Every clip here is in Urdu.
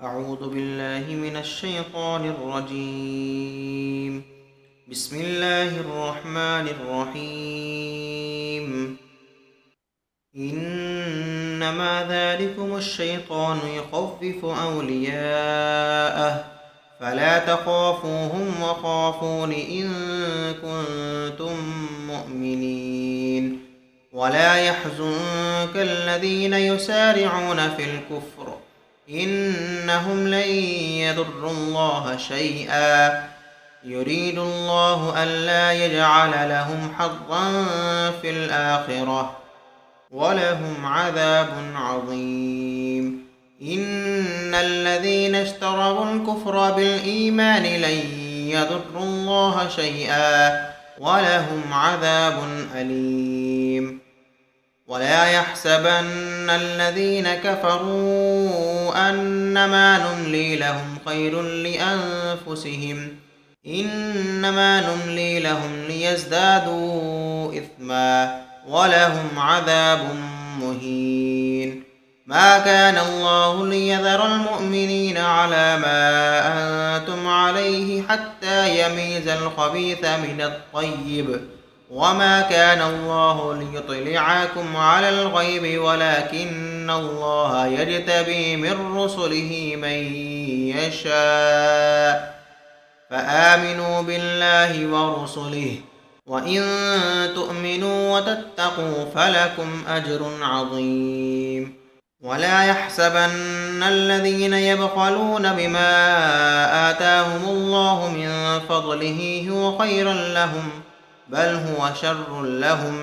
أعوذ بالله من الشيطان الرجيم. بسم الله الرحمن الرحيم. إنما ذلكم الشيطان يخوف أولياءه فلا تخافوهم وخافون إن كنتم مؤمنين ولا يحزنك الذين يسارعون في الكفر إنهم لن يضروا الله شيئا يريد الله ألا يجعل لهم حظا في الآخرة وَلَهُمْ عَذَابٌ عَظِيمٌ. إِنَّ الَّذِينَ اشْتَرَوُا الْكُفْرَ بِالْإِيمَانِ لَن يَضُرُّوا اللَّهَ شَيْئًا وَلَهُمْ عَذَابٌ أَلِيمٌ. وَلَا يَحْسَبَنَّ الَّذِينَ كَفَرُوا أَنَّمَا نُمْلِي لَهُمْ خَيْرٌ لِأَنفُسِهِمْ إِنَّمَا نُمْلِي لَهُمْ لِيَزْدَادُوا إِثْمًا وَلَهُمْ عَذَابٌ مُهِينٌ. مَا كَانَ اللَّهُ لِيَذَرَ الْمُؤْمِنِينَ عَلَى مَا أَنْتُمْ عَلَيْهِ حَتَّى يَمِيزَ الْخَبِيثَ مِنَ الطَّيِّبِ وَمَا كَانَ اللَّهُ لِيُطْلِعَكُمْ عَلَى الْغَيْبِ وَلَكِنَّ اللَّهَ يَجْتَبِي مِنْ رُسُلِهِ مَنْ يَشَاءُ فآمنوا بالله ورسله وإن تؤمنوا وتتقوا فلكم أجر عظيم. ولا يحسبن الذين يبخلون بما آتاهم الله من فضله هو خيرا لهم بل هو شر لهم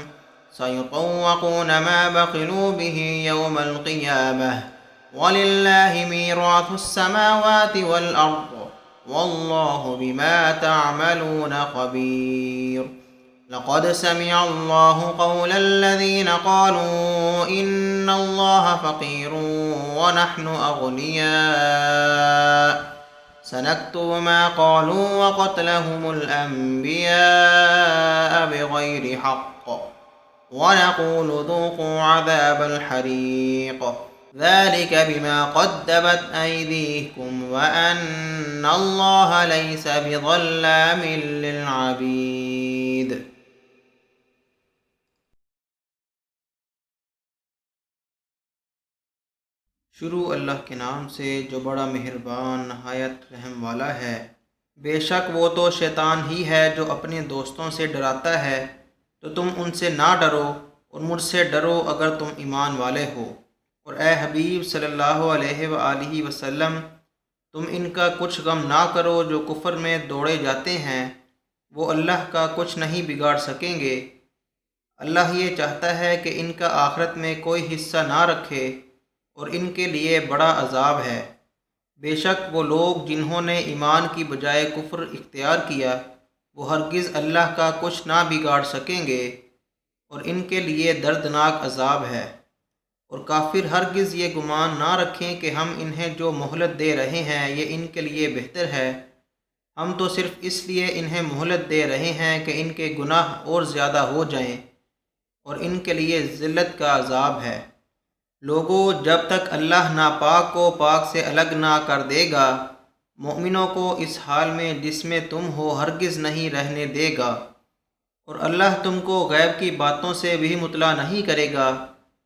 سيطوقون ما بخلوا به يوم القيامة ولله ميراث السماوات والأرض والله بما تعملون خبير. لقد سمع الله قول الذين قالوا إن الله فقير ونحن أغنياء سنكتب ما قالوا وقتلهم الأنبياء بغير حق ونقول ذوقوا عذاب الحريق ذلك بما قدمت أيديكم وأن الله ليس بظلام للعبيد. شروع اللہ کے نام سے جو بڑا مہربان نہایت رحم والا ہے۔ بے شک وہ تو شیطان ہی ہے جو اپنے دوستوں سے ڈراتا ہے، تو تم ان سے نہ ڈرو اور مجھ سے ڈرو اگر تم ایمان والے ہو۔ اور اے حبیب صلی اللہ علیہ وآلہ وسلم، تم ان کا کچھ غم نہ کرو جو کفر میں دوڑے جاتے ہیں، وہ اللہ کا کچھ نہیں بگاڑ سکیں گے۔ اللہ یہ چاہتا ہے کہ ان کا آخرت میں کوئی حصہ نہ رکھے اور ان کے لیے بڑا عذاب ہے۔ بے شک وہ لوگ جنہوں نے ایمان کی بجائے کفر اختیار کیا، وہ ہرگز اللہ کا کچھ نہ بگاڑ سکیں گے اور ان کے لیے دردناک عذاب ہے۔ اور کافر ہرگز یہ گمان نہ رکھیں کہ ہم انہیں جو مہلت دے رہے ہیں یہ ان کے لیے بہتر ہے۔ ہم تو صرف اس لیے انہیں مہلت دے رہے ہیں کہ ان کے گناہ اور زیادہ ہو جائیں اور ان کے لیے ذلت کا عذاب ہے۔ لوگوں، جب تک اللہ ناپاک کو پاک سے الگ نہ کر دے گا، مومنوں کو اس حال میں جس میں تم ہو ہرگز نہیں رہنے دے گا، اور اللہ تم کو غیب کی باتوں سے بھی مطلع نہیں کرے گا۔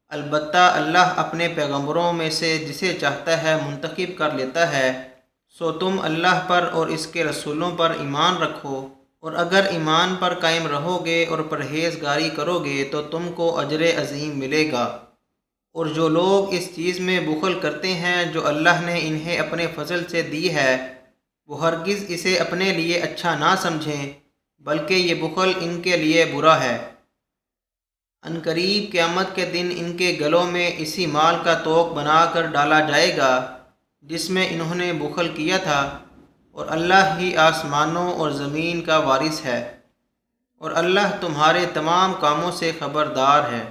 البتہ اللہ اپنے پیغمبروں میں سے جسے چاہتا ہے منتخب کر لیتا ہے، سو تم اللہ پر اور اس کے رسولوں پر ایمان رکھو، اور اگر ایمان پر قائم رہو گے اور پرہیزگاری کرو گے تو تم کو اجر عظیم ملے گا۔ اور جو لوگ اس چیز میں بخل کرتے ہیں جو اللہ نے انہیں اپنے فضل سے دی ہے، وہ ہرگز اسے اپنے لیے اچھا نہ سمجھیں بلکہ یہ بخل ان کے لیے برا ہے۔ عنقریب قیامت کے دن ان کے گلوں میں اسی مال کا توق بنا کر ڈالا جائے گا جس میں انہوں نے بخل کیا تھا، اور اللہ ہی آسمانوں اور زمین کا وارث ہے، اور اللہ تمہارے تمام کاموں سے خبردار ہے۔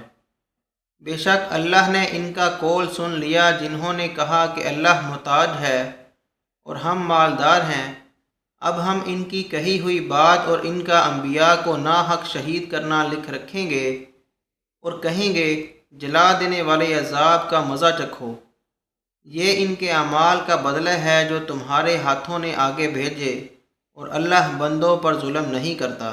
بے شک اللہ نے ان کا قول سن لیا جنہوں نے کہا کہ اللہ محتاج ہے اور ہم مالدار ہیں۔ اب ہم ان کی کہی ہوئی بات اور ان کا انبیاء کو ناحق شہید کرنا لکھ رکھیں گے اور کہیں گے جلا دینے والے عذاب کا مزہ چکھو۔ یہ ان کے اعمال کا بدلہ ہے جو تمہارے ہاتھوں نے آگے بھیجے، اور اللہ بندوں پر ظلم نہیں کرتا۔